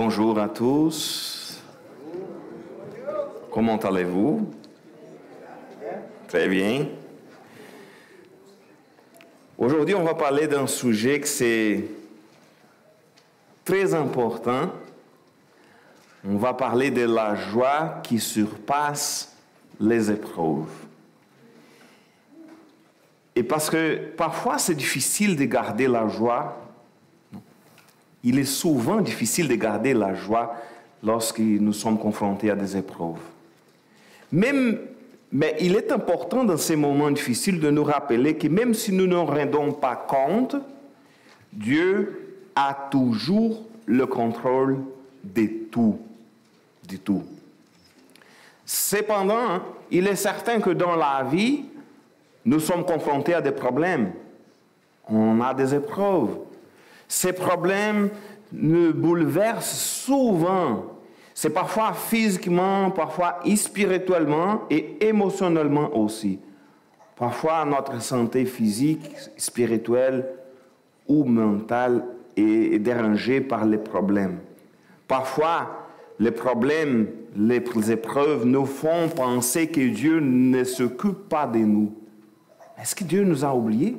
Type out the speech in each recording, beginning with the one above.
Bonjour à tous. Comment allez-vous? Très bien. Aujourd'hui, on va parler d'un sujet que c'est très important. On va parler de la joie qui surpasse les épreuves. Et parce que parfois c'est difficile de garder la joie, il est souvent difficile de garder la joie lorsque nous sommes confrontés à des épreuves. Mais il est important dans ces moments difficiles de nous rappeler que même si nous ne nous rendons pas compte, Dieu a toujours le contrôle de tout. De tout. Cependant, il est certain que dans la vie, nous sommes confrontés à des problèmes. On a des épreuves. Ces problèmes nous bouleversent souvent. C'est parfois physiquement, parfois spirituellement et émotionnellement aussi. Parfois, notre santé physique, spirituelle ou mentale est dérangée par les problèmes. Parfois, les problèmes, les épreuves nous font penser que Dieu ne s'occupe pas de nous. Est-ce que Dieu nous a oubliés?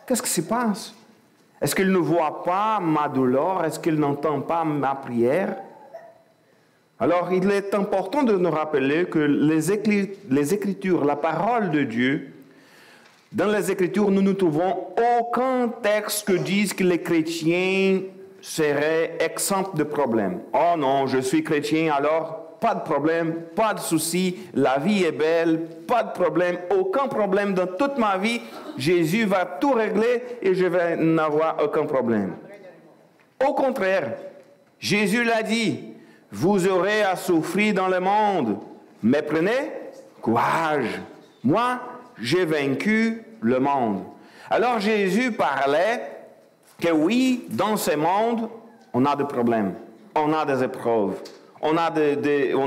Qu'est-ce qui se passe? Est-ce qu'il ne voit pas ma douleur? Est-ce qu'il n'entend pas ma prière? Alors, il est important de nous rappeler que les Écritures, la parole de Dieu, dans les Écritures, nous ne trouvons aucun texte qui dise que les chrétiens seraient exempts de problèmes. Oh non, je suis chrétien, alors pas de problème, pas de souci, la vie est belle, pas de problème, aucun problème dans toute ma vie. Jésus va tout régler et je vais n'avoir aucun problème. Au contraire, Jésus l'a dit, vous aurez à souffrir dans le monde, mais prenez courage. Moi, j'ai vaincu le monde. Alors Jésus parlait que oui, dans ce monde, on a des problèmes, on a des épreuves. On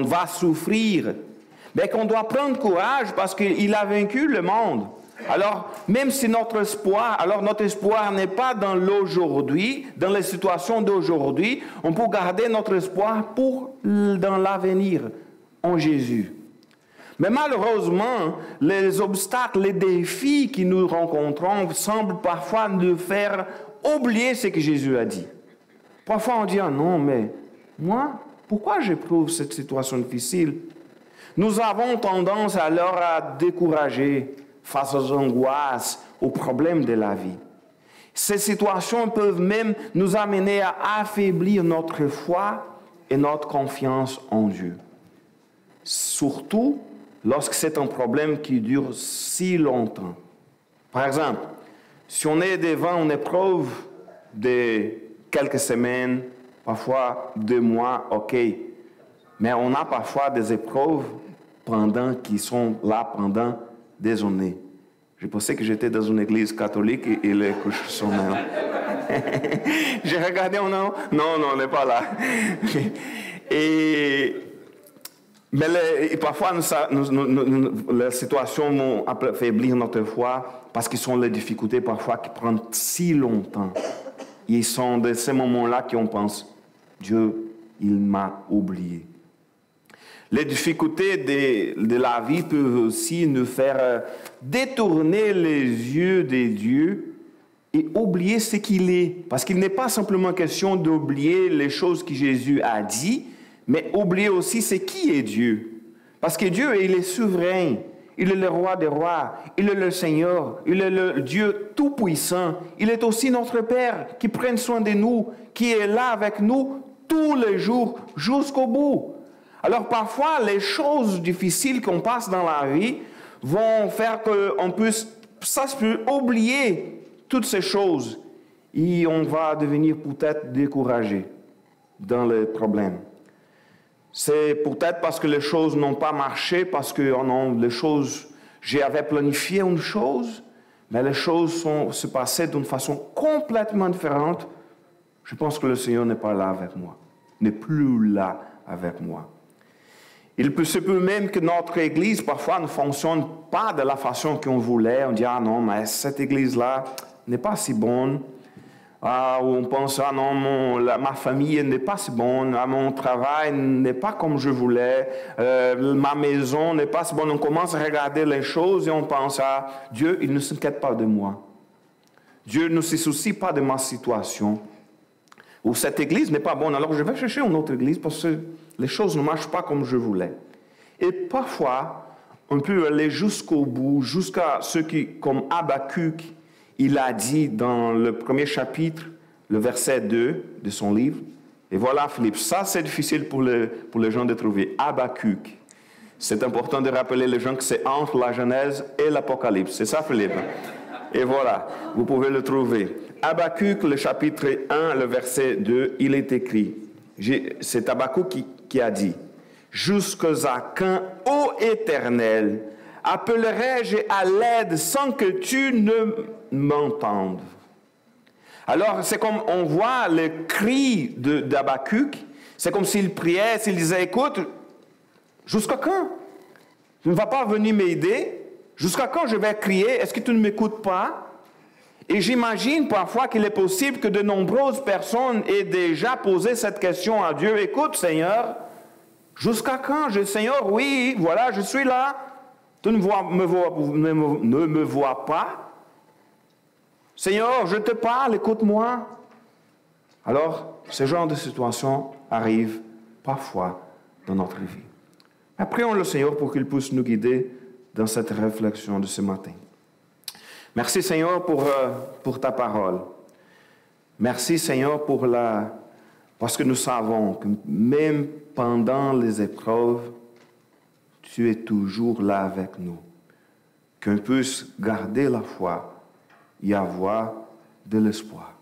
va souffrir, mais qu'on doit prendre courage parce qu'il a vaincu le monde. Alors, même si notre espoir n'est pas dans l'aujourd'hui, dans les situations d'aujourd'hui, on peut garder notre espoir dans l'avenir, en Jésus. Mais malheureusement, les obstacles, les défis que nous rencontrons semblent parfois nous faire oublier ce que Jésus a dit. Parfois on dit, ah non, mais moi, pourquoi j'éprouve cette situation difficile? Nous avons tendance alors à décourager face aux angoisses, aux problèmes de la vie. Ces situations peuvent même nous amener à affaiblir notre foi et notre confiance en Dieu. Surtout lorsque c'est un problème qui dure si longtemps. Par exemple, si on est devant une épreuve de quelques semaines, parfois 2 mois, ok. Mais on a parfois des épreuves qui sont là pendant des années. Je pensais que j'étais dans une église catholique et les couches sont là. J'ai regardé, non, on n'est pas là. Mais parfois, les situations vont affaiblir notre foi parce que sont les difficultés parfois qui prennent si longtemps. Ils sont de ces moments-là qu'on pense, Dieu, il m'a oublié. Les difficultés de la vie peuvent aussi nous faire détourner les yeux de Dieu et oublier ce qu'il est. Parce qu'il n'est pas simplement question d'oublier les choses que Jésus a dit, mais oublier aussi ce qui est Dieu. Parce que Dieu, il est souverain. Il est le roi des rois, il est le Seigneur, il est le Dieu tout-puissant. Il est aussi notre Père qui prend soin de nous, qui est là avec nous tous les jours jusqu'au bout. Alors parfois, les choses difficiles qu'on passe dans la vie vont faire qu'on puisse oublier toutes ces choses et on va devenir peut-être découragé dans les problèmes. C'est peut-être parce que les choses n'ont pas marché, parce que j'avais planifié une chose, mais les choses se passaient d'une façon complètement différente. Je pense que le Seigneur n'est pas là avec moi, n'est plus là avec moi. Il se peut même que notre Église, parfois, ne fonctionne pas de la façon qu'on voulait. On dit, ah non, mais cette Église-là n'est pas si bonne. où on pense, ah non, ma famille n'est pas si bonne, mon travail n'est pas comme je voulais, ma maison n'est pas si bonne. On commence à regarder les choses et on pense, ah, Dieu, il ne s'inquiète pas de moi. Dieu ne se soucie pas de ma situation. Ou cette église n'est pas bonne, alors je vais chercher une autre église parce que les choses ne marchent pas comme je voulais. Et parfois, on peut aller jusqu'au bout, jusqu'à ce qui, comme Habakkuk, il a dit dans le premier chapitre, le verset 2 de son livre. Et voilà, Philippe, ça c'est difficile pour les gens de trouver. Habakkuk. C'est important de rappeler les gens que c'est entre la Genèse et l'Apocalypse. C'est ça, Philippe? Et voilà, vous pouvez le trouver. Habakkuk, le chapitre 1, le verset 2, il est écrit. C'est Habakkuk qui a dit, « Jusqu'à quand, ô Éternel, appellerai-je à l'aide sans que tu ne m'entendes? » Alors, c'est comme on voit le cri d'Habakkuk, c'est comme s'il priait, s'il disait, « Écoute, jusqu'à quand? Tu ne vas pas venir m'aider? Jusqu'à quand je vais crier? Est-ce que tu ne m'écoutes pas? » Et j'imagine parfois qu'il est possible que de nombreuses personnes aient déjà posé cette question à Dieu. « Écoute, Seigneur, jusqu'à quand? Seigneur, oui, voilà, je suis là. Tu ne me vois pas? Seigneur, je te parle, écoute-moi. » Alors, ce genre de situation arrive parfois dans notre vie. Mais prions le Seigneur pour qu'il puisse nous guider dans cette réflexion de ce matin. Merci Seigneur pour ta parole. Merci Seigneur parce que nous savons que même pendant les épreuves, tu es toujours là avec nous. Qu'on puisse garder la foi et avoir de l'espoir.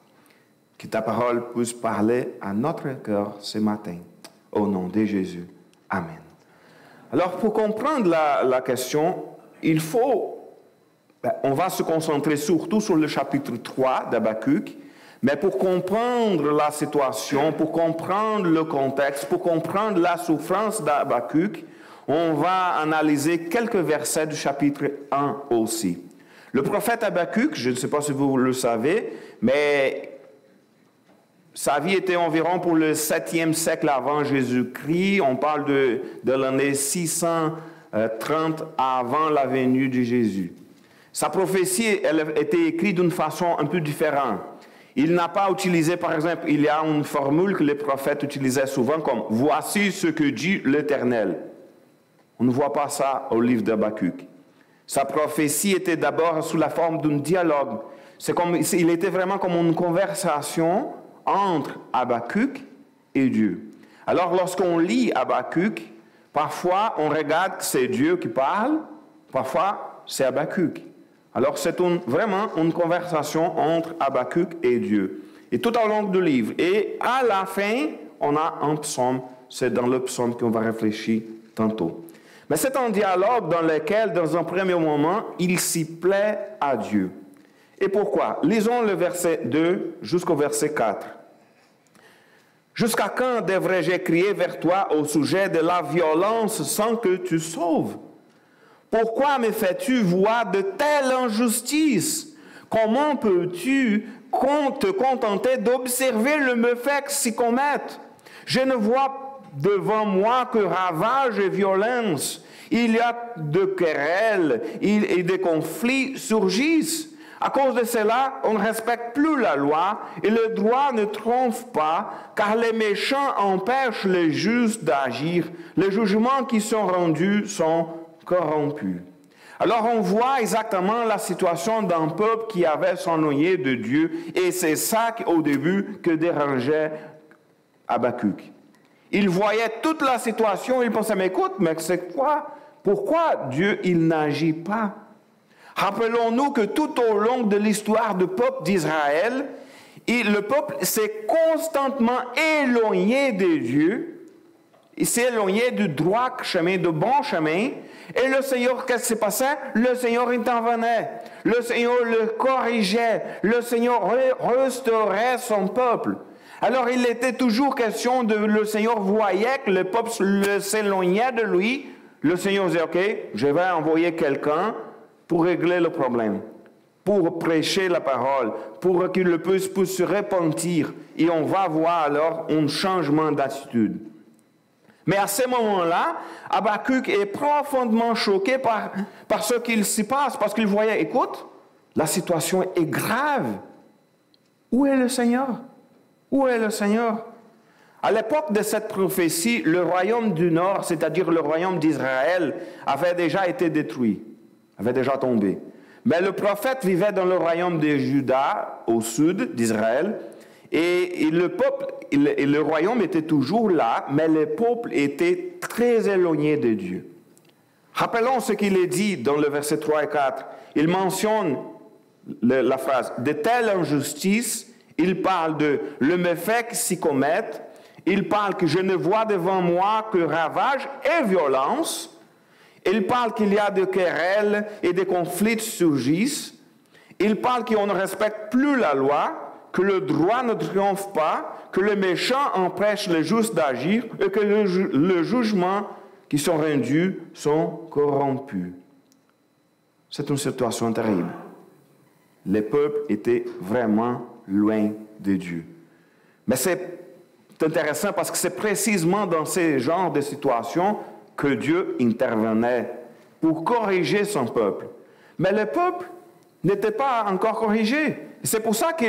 Que ta parole puisse parler à notre cœur ce matin. Au nom de Jésus. Amen. Alors, pour comprendre la question, on va se concentrer surtout sur le chapitre 3 d'Habakkuk, mais pour comprendre la situation, pour comprendre le contexte, pour comprendre la souffrance d'Habakkuk, on va analyser quelques versets du chapitre 1 aussi. Le prophète Habakkuk, je ne sais pas si vous le savez, mais sa vie était environ pour le 7e siècle avant Jésus-Christ. On parle de l'année 630 avant la venue de Jésus. Sa prophétie, elle était écrite d'une façon un peu différente. Il n'a pas utilisé, par exemple, il y a une formule que les prophètes utilisaient souvent comme « Voici ce que dit l'Éternel ». On ne voit pas ça au livre d'Habakkuk. Sa prophétie était d'abord sous la forme d'un dialogue. Il était vraiment comme une conversation entre Habakkuk et Dieu. Alors, lorsqu'on lit Habakkuk, parfois on regarde que c'est Dieu qui parle, parfois c'est Habakkuk. Alors, c'est vraiment une conversation entre Habakkuk et Dieu. Et tout au long du livre. Et à la fin, on a un psaume. C'est dans le psaume qu'on va réfléchir tantôt. Mais c'est un dialogue dans lequel, dans un premier moment, il s'y plaît à Dieu. Et pourquoi? Lisons le verset 2 jusqu'au verset 4. « Jusqu'à quand devrais-je crier vers toi au sujet de la violence sans que tu sauves? Pourquoi me fais-tu voir de telles injustices? Comment peux-tu te contenter d'observer le méfait s'y commettre? Je ne vois devant moi que ravages et violence. Il y a de querelles et des conflits surgissent. À cause de cela, on ne respecte plus la loi et le droit ne trompe pas, car les méchants empêchent les justes d'agir. Les jugements qui sont rendus sont corrompus. » Alors on voit exactement la situation d'un peuple qui avait s'ennuyé de Dieu, et c'est ça au début que dérangeait Habakkuk. Il voyait toute la situation, il pensait, mais écoute, mais c'est quoi? Pourquoi Dieu, il n'agit pas? Rappelons-nous que tout au long de l'histoire du peuple d'Israël, le peuple s'est constamment éloigné de Dieu. Il s'est éloigné du droit chemin, du bon chemin. Et le Seigneur, qu'est-ce qui s'est passé? Le Seigneur intervenait. Le Seigneur le corrigeait. Le Seigneur restaurait son peuple. Alors, il était toujours question le Seigneur voyait que le peuple s'éloignait de lui. Le Seigneur disait, OK, je vais envoyer quelqu'un pour régler le problème. pour prêcher la parole, pour qu'il le puisse se repentir. Et on va voir alors un changement d'attitude. Mais à ce moment-là, Habakkuk est profondément choqué par ce qu'il s'y passe, parce qu'il voyait, écoute, la situation est grave. Où est le Seigneur? Où est le Seigneur? À l'époque de cette prophétie, le royaume du Nord, c'est-à-dire le royaume d'Israël, avait déjà été détruit, avait déjà tombé. Mais le prophète vivait dans le royaume de Juda, au sud d'Israël, et le royaume était toujours là, mais le peuple était très éloigné de Dieu. Rappelons ce qu'il est dit dans le verset 3 et 4. Il mentionne la phrase « de telle injustice », il parle de « le méfait qui s'y commettent », il parle que « je ne vois devant moi que ravage et violence », il parle qu'il y a des querelles et des conflits surgissent, il parle qu'on ne respecte plus la loi, que le droit ne triomphe pas, que le méchant empêche le juste d'agir et que le jugement qui sont rendus sont corrompus. C'est une situation terrible. Les peuples étaient vraiment loin de Dieu. Mais c'est intéressant parce que c'est précisément dans ces genres de situations que Dieu intervenait pour corriger son peuple. Mais le peuple n'était pas encore corrigé. C'est pour ça que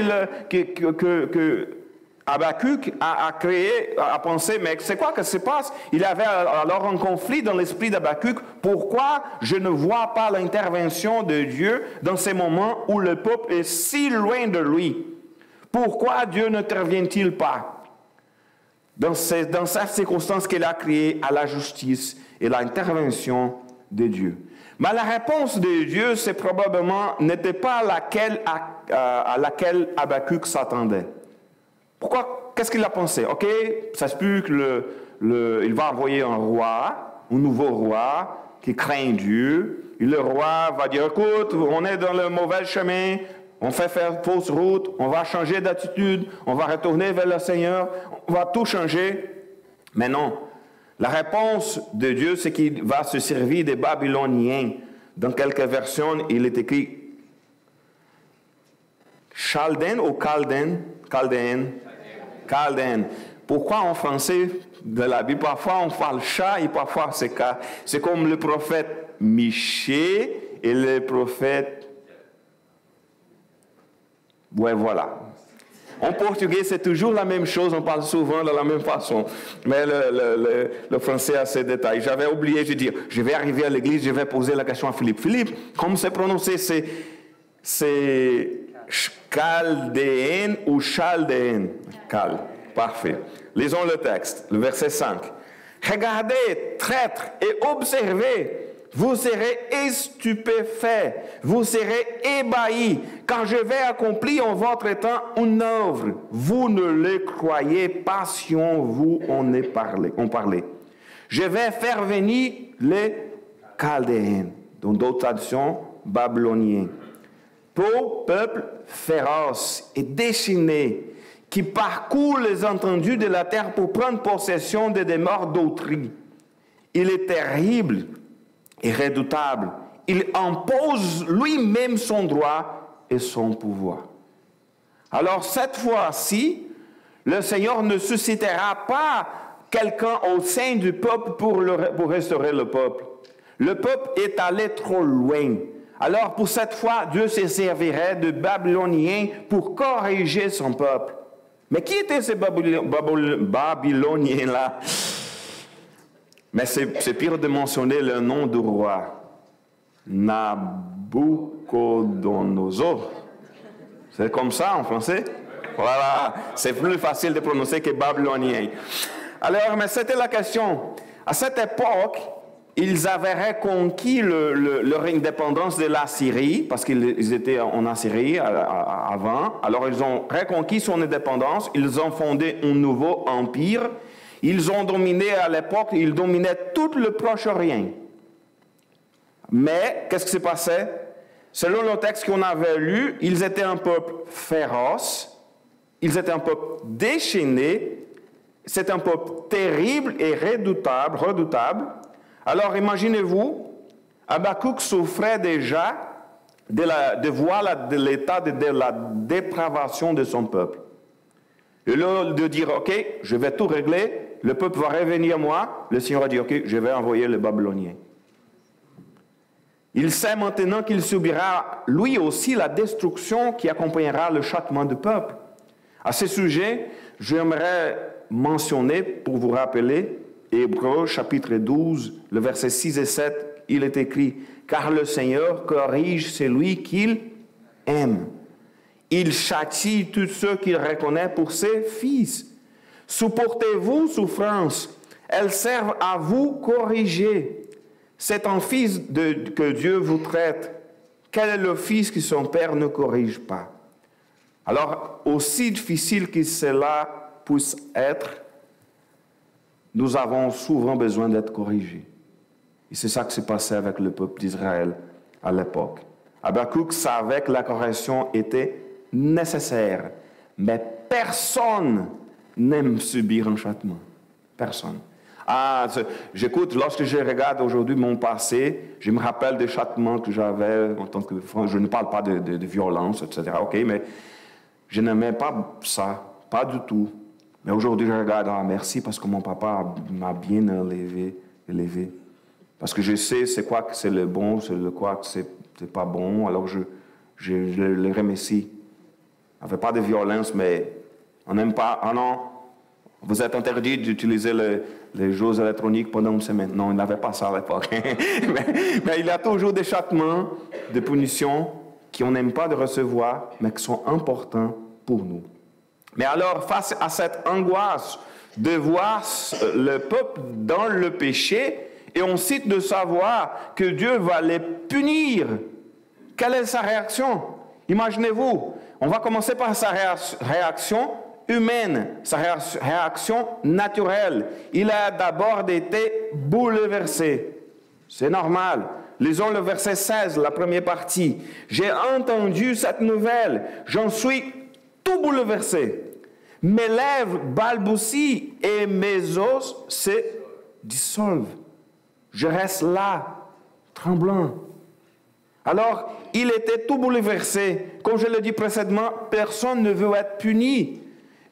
Habakkuk a pensé, mais c'est quoi que se passe? Il y avait alors un conflit dans l'esprit d'Habakkuk. Pourquoi je ne vois pas l'intervention de Dieu dans ces moments où le peuple est si loin de lui? Pourquoi Dieu n'intervient-il pas dans cette circonstance qu'il a créée à la justice et l'intervention de Dieu? Mais la réponse de Dieu, c'est probablement, n'était pas à laquelle Habakkuk s'attendait. Pourquoi? Qu'est-ce qu'il a pensé? Ok, ça se peut qu'il va envoyer un nouveau roi, qui craint Dieu. Et le roi va dire, écoute, on est dans le mauvais chemin, on fait faire fausse route, on va changer d'attitude, on va retourner vers le Seigneur, on va tout changer. Mais non. La réponse de Dieu, c'est qu'il va se servir des Babyloniens. Dans quelques versions, il est écrit Chaldène ou Chaldène? Chaldène. Pourquoi en français de la Bible, parfois on parle chat et parfois c'est cas. C'est comme le prophète Michée et le prophète... Ouais, voilà. En portugais, c'est toujours la même chose, on parle souvent de la même façon. Mais le français a ses détails. J'avais oublié de dire, je vais arriver à l'église, je vais poser la question à Philippe. Philippe, comment c'est prononcé? C'est chaldéenne ou chaldéenne? Cal. Parfait. Lisons le texte, le verset 5. Regardez, traîtres, et observez. Vous serez stupéfaits, vous serez ébahis, quand je vais accomplir en votre temps une œuvre. Vous ne le croyez pas si on vous en parlait. Je vais faire venir les Chaldéens, dans d'autres traductions, Babyloniens. Peuple féroce et déchaîné, qui parcourt les entendus de la terre pour prendre possession des demeures d'autrui. Il est terrible et redoutable. Il impose lui-même son droit et son pouvoir. Alors cette fois-ci, le Seigneur ne suscitera pas quelqu'un au sein du peuple pour restaurer le peuple. Le peuple est allé trop loin. Alors pour cette fois, Dieu se servirait de Babyloniens pour corriger son peuple. Mais qui étaient ces Babyloniens-là? Mais c'est pire de mentionner le nom du roi. Nabucodonosor. C'est comme ça en français? Voilà, c'est plus facile de prononcer que babylonien. Alors, mais c'était la question. À cette époque, ils avaient reconquis leur indépendance de la Syrie, parce qu'ils étaient en Assyrie avant. Alors, ils ont reconquis son indépendance, ils ont fondé un nouveau empire. Ils ont dominé à l'époque, ils dominaient tout le Proche-Orient. Mais, qu'est-ce qui s'est passé? Selon le texte qu'on avait lu, ils étaient un peuple féroce, ils étaient un peuple déchaîné, c'est un peuple terrible et redoutable. Alors, imaginez-vous, Habakkuk souffrait déjà de voir l'état de la dépravation de son peuple. Et là, de dire, OK, je vais tout régler, le peuple va revenir à moi, le Seigneur a dit, OK, je vais envoyer les Babyloniens. Il sait maintenant qu'il subira lui aussi la destruction qui accompagnera le châtiment du peuple. À ce sujet, j'aimerais mentionner, pour vous rappeler, Hébreux chapitre 12, le verset 6 et 7, il est écrit, « Car le Seigneur corrige celui qu'il aime. Il châtie tous ceux qu'il reconnaît pour ses fils. Supportez-vous souffrance, elles servent à vous corriger. C'est un fils que Dieu vous traite. Quel est le fils que son père ne corrige pas? » Alors, aussi difficile que cela puisse être, nous avons souvent besoin d'être corrigés. Et c'est ça qui s'est passé avec le peuple d'Israël à l'époque. Habakkuk savait que la correction était nécessaire, mais personne n'aime subir un châtiment. Personne. J'écoute, lorsque je regarde aujourd'hui mon passé, je me rappelle des châtiments que j'avais en tant que... Je ne parle pas de violence, etc. OK, mais je n'aimais pas ça, pas du tout. Mais aujourd'hui, je regarde, merci parce que mon papa m'a bien élevé. Parce que je sais c'est quoi que c'est le bon, c'est quoi que c'est pas bon, alors je le remercie. On ne fait pas de violence, mais on n'aime pas... Ah non, vous êtes interdit d'utiliser les jeux électroniques pendant une semaine. Non, il n'avait pas ça à l'époque. mais il y a toujours des châtiments, des punitions qu'on n'aime pas de recevoir, mais qui sont importants pour nous. Mais alors, face à cette angoisse de voir le peuple dans le péché, et ensuite de savoir que Dieu va les punir, quelle est sa réaction? Imaginez-vous, on va commencer par sa réaction humaine, sa réaction naturelle. Il a d'abord été bouleversé. C'est normal. Lisons le verset 16, la première partie. « J'ai entendu cette nouvelle, j'en suis tout bouleversé. Mes lèvres balbutient et mes os se dissolvent. Je reste là, tremblant. » Alors, il était tout bouleversé. Comme je l'ai dit précédemment, personne ne veut être puni.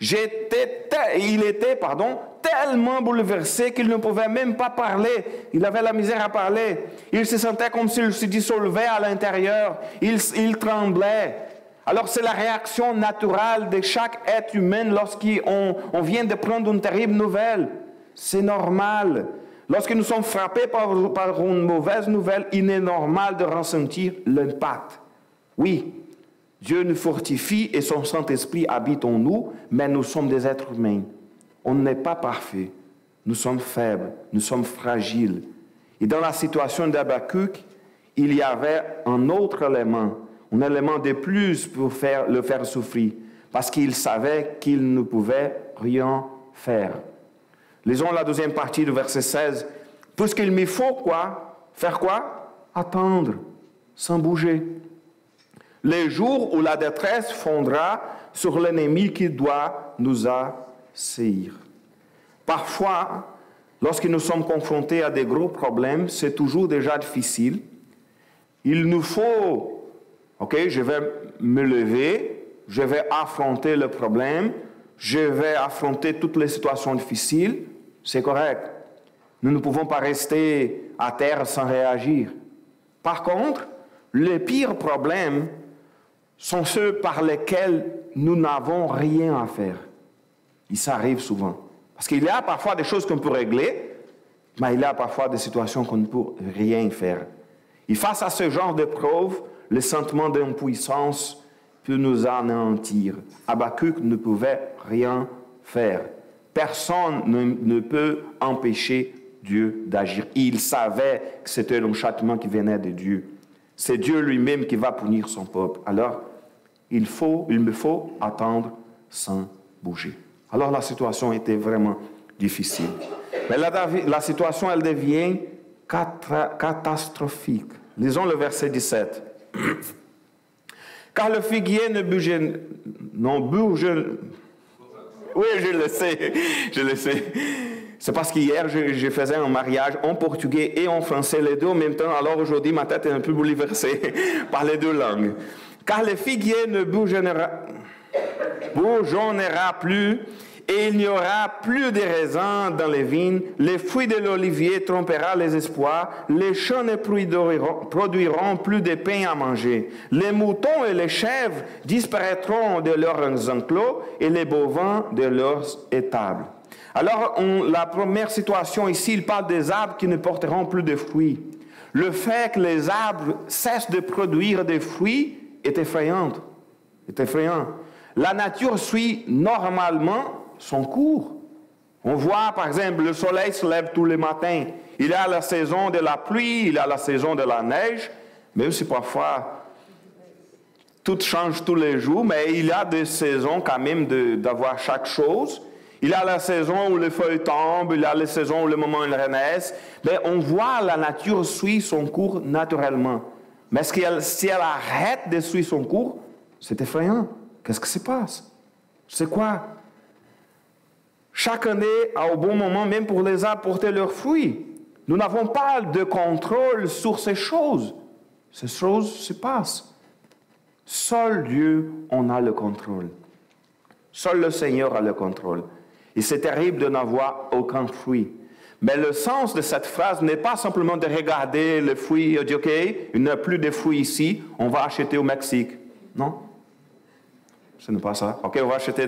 Il était tellement bouleversé qu'il ne pouvait même pas parler. Il avait la misère à parler. Il se sentait comme s'il se dissolvait à l'intérieur. Il tremblait. Alors, c'est la réaction naturelle de chaque être humain lorsqu'on vient de prendre une terrible nouvelle. C'est normal. Lorsque nous sommes frappés par une mauvaise nouvelle, il est normal de ressentir l'impact. Oui, Dieu nous fortifie et son Saint-Esprit habite en nous, mais nous sommes des êtres humains. On n'est pas parfait. Nous sommes faibles, nous sommes fragiles. Et dans la situation d'Habakkuk, il y avait un autre élément, un élément de plus pour le faire souffrir, parce qu'il savait qu'il ne pouvait rien faire. Lisons la deuxième partie du verset 16. « Puisqu'il me faut quoi? Faire quoi? Attendre, sans bouger. Les jours où la détresse fondra sur l'ennemi qui doit nous assaillir. » Parfois, lorsque nous sommes confrontés à des gros problèmes, c'est toujours déjà difficile. Il nous faut, OK, je vais me lever, je vais affronter le problème, je vais affronter toutes les situations difficiles, c'est correct. Nous ne pouvons pas rester à terre sans réagir. Par contre, les pires problèmes sont ceux par lesquels nous n'avons rien à faire. Et ça arrive souvent. Parce qu'il y a parfois des choses qu'on peut régler, mais il y a parfois des situations qu'on ne peut rien faire. Et face à ce genre de preuves, le sentiment d'impuissance peut nous anéantir. Habakkuk ne pouvait rien faire. Personne ne peut empêcher Dieu d'agir. Il savait que c'était un châtiment qui venait de Dieu. C'est Dieu lui-même qui va punir son peuple. Alors, il me faut attendre sans bouger. Alors, la situation était vraiment difficile. Mais la situation, elle devient catastrophique. Lisons le verset 17. Car le figuier ne bouge. Oui, je le sais. C'est parce qu'hier, je faisais un mariage en portugais et en français, les deux en même temps. Alors aujourd'hui, ma tête est un peu bouleversée par les deux langues. Car le figuier ne bourgeonnera plus, et il n'y aura plus de raisins dans les vignes. Les fruits de l'olivier trompera les espoirs. Les champs ne produiront plus de pain à manger. Les moutons et les chèvres disparaîtront de leurs enclos et les bovins de leurs étables. Alors, la première situation ici, il parle des arbres qui ne porteront plus de fruits. Le fait que les arbres cessent de produire des fruits est effrayant. La nature suit normalement son cours. On voit, par exemple, le soleil se lève tous les matins. Il y a la saison de la pluie, il y a la saison de la neige, même si parfois tout change tous les jours, mais il y a des saisons quand même d'avoir chaque chose. Il y a la saison où les feuilles tombent, il y a la saison où le moment ils renaissent. Mais on voit la nature suit son cours naturellement. Mais si elle arrête de suivre son cours, c'est effrayant. Qu'est-ce qui se passe? C'est quoi? Chaque année, au bon moment, même pour les arbres porter leurs fruits, nous n'avons pas de contrôle sur ces choses. Ces choses se passent. Seul Dieu en a le contrôle. Seul le Seigneur a le contrôle. Et c'est terrible de n'avoir aucun fruit. Mais le sens de cette phrase n'est pas simplement de regarder les fruits et dire, OK, il n'y a plus de fruits ici, on va acheter au Mexique. Non? Ce n'est pas ça. OK, on va acheter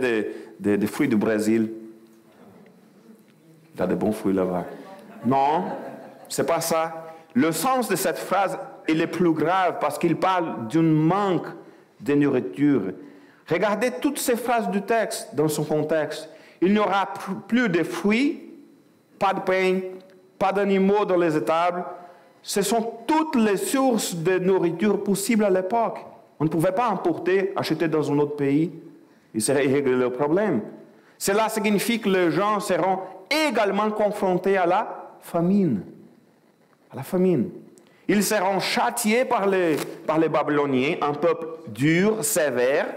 des fruits du Brésil. Il y a de bons fruits là-bas. Non, c'est pas ça. Le sens de cette phrase, il est plus grave parce qu'il parle d'un manque de nourriture. Regardez toutes ces phrases du texte dans son contexte. Il n'y aura plus de fruits, pas de pain, pas d'animaux dans les étables. Ce sont toutes les sources de nourriture possibles à l'époque. On ne pouvait pas importer, acheter dans un autre pays. Il serait réglé le problème. Cela signifie que les gens seront également confrontés à la famine. À la famine. Ils seront châtiés par les Babyloniens, un peuple dur, sévère,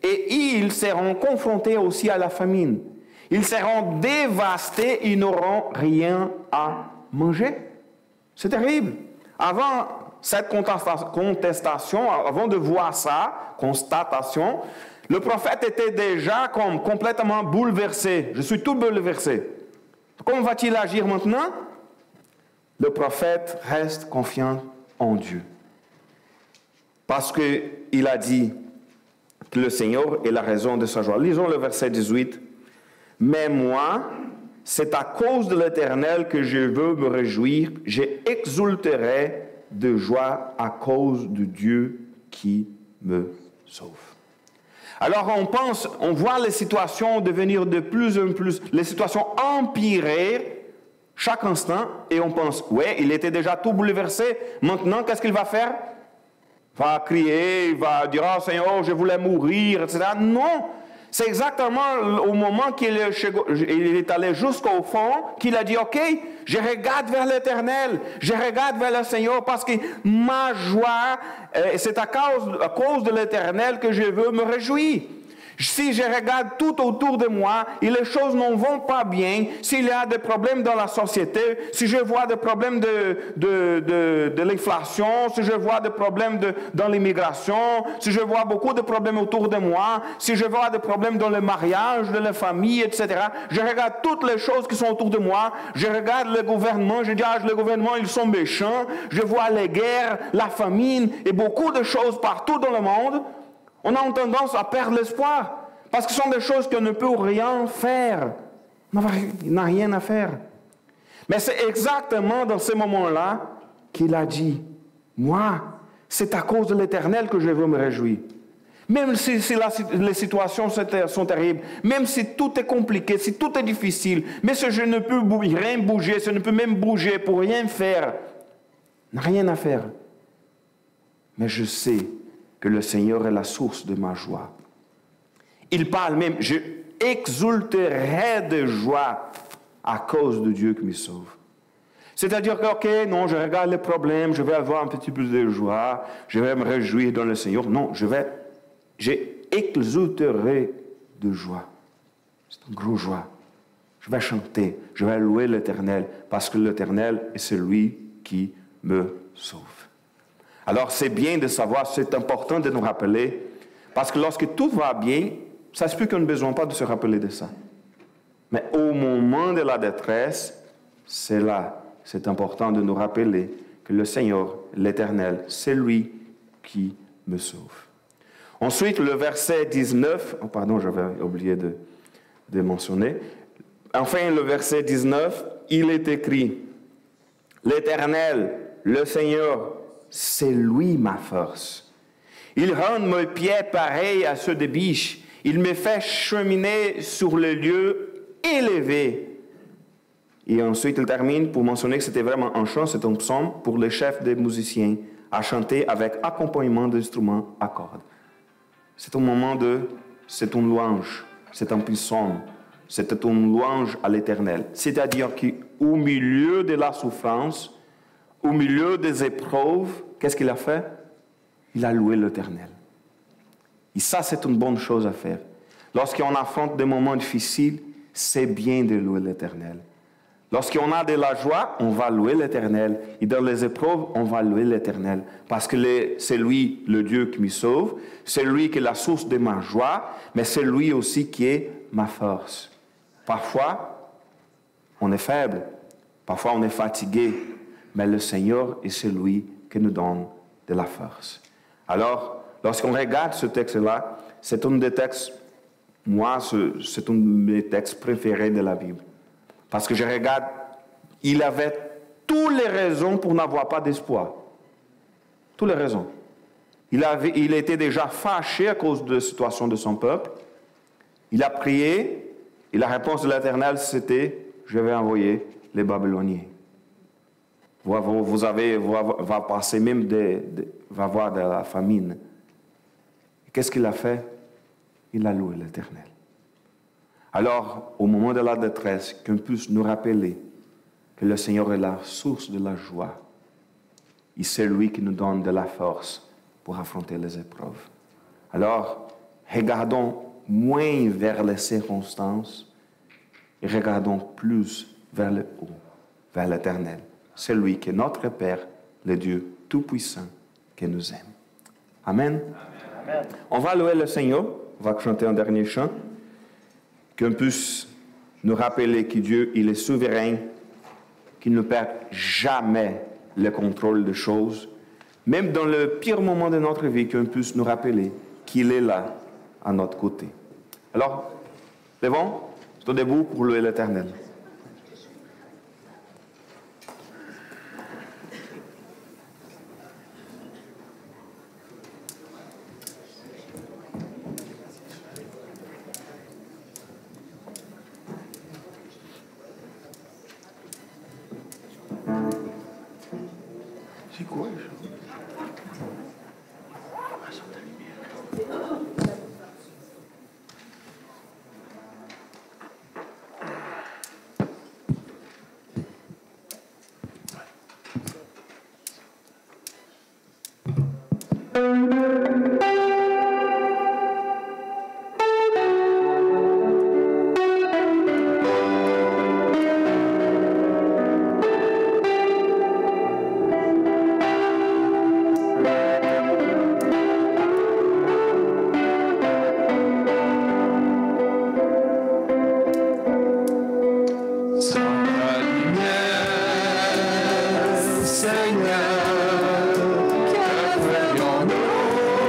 et ils seront confrontés aussi à la famine. Ils seront dévastés, ils n'auront rien à manger. C'est terrible. Avant cette contestation, avant de voir ça, constatation, le prophète était déjà comme complètement bouleversé. Je suis tout bouleversé. Comment va-t-il agir maintenant? Le prophète confiant en Dieu. Parce qu'il a dit que le Seigneur est la raison de sa joie. Lisons le verset 18. « Mais moi, c'est à cause de l'Éternel que je veux me réjouir. J'exulterai de joie à cause de Dieu qui me sauve. » Alors on voit les situations devenir de plus en plus, les situations empirer chaque instant, et on pense, ouais, il était déjà tout bouleversé, maintenant qu'est-ce qu'il va faire? Il va crier, il va dire, oh Seigneur, je voulais mourir, etc. Non, c'est exactement au moment qu'il est allé jusqu'au fond, qu'il a dit, ok, je regarde vers l'Éternel, je regarde vers le Seigneur, parce que ma joie, c'est à cause de l'Éternel que je veux me réjouir. Si je regarde tout autour de moi et les choses ne vont pas bien, s'il y a des problèmes dans la société, si je vois des problèmes de l'inflation, si je vois des problèmes dans l'immigration, si je vois beaucoup de problèmes autour de moi, si je vois des problèmes dans le mariage, dans la famille, etc., je regarde toutes les choses qui sont autour de moi, je regarde le gouvernement, je dis, le gouvernement, ils sont méchants, je vois les guerres, la famine et beaucoup de choses partout dans le monde. On a tendance à perdre l'espoir, parce que ce sont des choses qu'on ne peut rien faire. Il n'a rien à faire. Mais c'est exactement dans ces moments-là qu'il a dit, moi, c'est à cause de l'Éternel que je veux me réjouir. Même si les situations sont terribles, même si tout est compliqué, si tout est difficile, mais si je ne peux rien bouger, si je ne peux même bouger pour rien faire, n'a rien à faire. Mais je sais que le Seigneur est la source de ma joie. Il parle même, je exulterai de joie à cause de Dieu qui me sauve. C'est-à-dire que, ok, non, je regarde les problèmes, je vais avoir un petit peu de joie, je vais me réjouir dans le Seigneur. Non, j'exulterai de joie. C'est une grosse joie. Je vais chanter, je vais louer l'Éternel, parce que l'Éternel est celui qui me sauve. Alors c'est bien de savoir, c'est important de nous rappeler, parce que lorsque tout va bien, ça se peut qu'on n'a besoin pas de se rappeler de ça. Mais au moment de la détresse, c'est là, c'est important de nous rappeler que le Seigneur, l'Éternel, c'est lui qui me sauve. Ensuite, le verset 19, oh pardon, j'avais oublié de mentionner. Enfin, le verset 19, il est écrit, l'Éternel, le Seigneur, c'est lui ma force. Il rend mes pieds pareils à ceux des biches. Il me fait cheminer sur le lieu élevé. Et ensuite, il termine pour mentionner que c'était vraiment un chant, c'est un psaume pour le chef des musiciens à chanter avec accompagnement d'instruments à cordes. C'est un moment c'est une louange, c'est un psaume, c'est une louange à l'Éternel. C'est-à-dire qu'au milieu de la souffrance, au milieu des épreuves, qu'est-ce qu'il a fait? Il a loué l'Éternel. Et ça, c'est une bonne chose à faire. Lorsqu'on affronte des moments difficiles, c'est bien de louer l'Éternel. Lorsqu'on a de la joie, on va louer l'Éternel. Et dans les épreuves, on va louer l'Éternel. Parce que c'est lui, le Dieu qui me sauve. C'est lui qui est la source de ma joie. Mais c'est lui aussi qui est ma force. Parfois, on est faible. Parfois, on est fatigué. Mais le Seigneur est celui qui nous donne de la force. Alors, lorsqu'on regarde ce texte-là, c'est un des textes, moi, c'est un de mes textes préférés de la Bible. Parce que je regarde, il avait toutes les raisons pour n'avoir pas d'espoir. Toutes les raisons. Il était déjà fâché à cause de la situation de son peuple. Il a prié, et la réponse de l'Éternel, c'était, je vais envoyer les Babyloniens. Va passer même va avoir de la famine. Qu'est-ce qu'il a fait? Il a loué l'Éternel. Alors, au moment de la détresse, qu'on puisse nous rappeler que le Seigneur est la source de la joie. Et c'est lui qui nous donne de la force pour affronter les épreuves. Alors, regardons moins vers les circonstances et regardons plus vers le haut, vers l'Éternel. C'est lui qui est notre Père, le Dieu Tout-Puissant, qui nous aime. Amen. Amen. On va louer le Seigneur. On va chanter un dernier chant. Qu'on puisse nous rappeler que Dieu, il est souverain, qu'il ne perd jamais le contrôle des choses. Même dans le pire moment de notre vie, qu'on puisse nous rappeler qu'il est là, à notre côté. Alors, levons, restons debout pour louer l'Éternel. C'est quoi ça? Seigneur, que ferions-nous?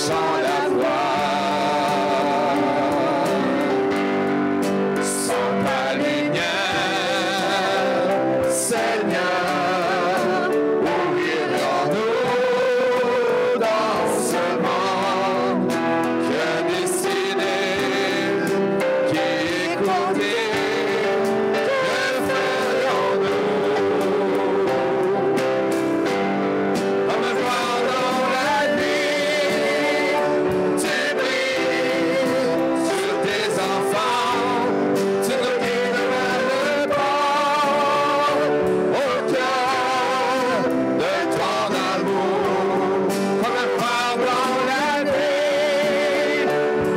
chant la gloire. Sans ta lumière, Seigneur, où vivrions-nous dans ce monde que décidé, qui est côté, que ferions-nous? Comme un phare dans la nuit, tu brilles sur tes enfants, tu nous guides vers le port, au cœur de ton amour. Comme un phare dans la nuit,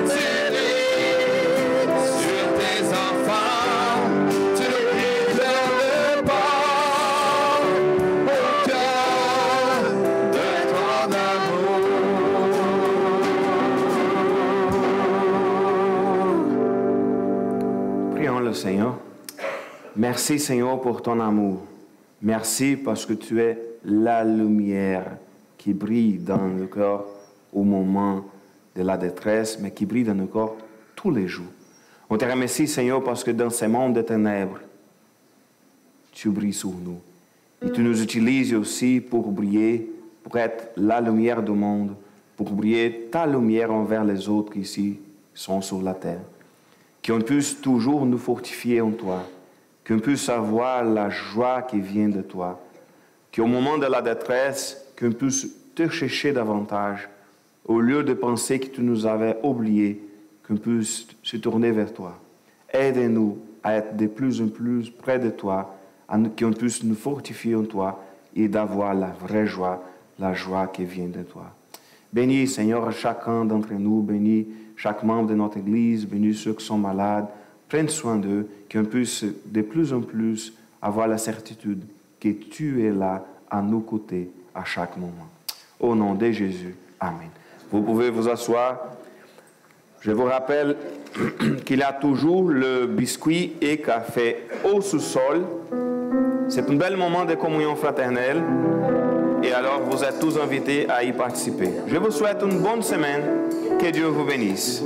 tu brilles sur tes enfants, tu nous guides vers le port, au cœur de ton amour. Prions le Seigneur. Merci Seigneur pour ton amour. Merci parce que tu es la lumière qui brille dans le cœur au moment de la détresse, mais qui brille dans le corps tous les jours. On te remercie Seigneur parce que dans ce monde de ténèbres, tu brilles sur nous. Et tu nous utilises aussi pour briller, pour être la lumière du monde, pour briller ta lumière envers les autres qui ici sont sur la terre. Qu'on puisse toujours nous fortifier en toi, qu'on puisse avoir la joie qui vient de toi, qu'au moment de la détresse, qu'on puisse te chercher davantage, au lieu de penser que tu nous avais oubliés, qu'on puisse se tourner vers toi. Aide-nous à être de plus en plus près de toi, qu'on puisse nous fortifier en toi et d'avoir la vraie joie, la joie qui vient de toi. Bénis, Seigneur, chacun d'entre nous, bénis chaque membre de notre Église, bénis ceux qui sont malades, prenne soin d'eux, qu'on puisse de plus en plus avoir la certitude que tu es là à nos côtés à chaque moment. Au nom de Jésus, Amen. Vous pouvez vous asseoir. Je vous rappelle qu'il y a toujours le biscuit et café au sous-sol. C'est un bel moment de communion fraternelle. Et alors, vous êtes tous invités à y participer. Je vous souhaite une bonne semaine. Que Dieu vous bénisse.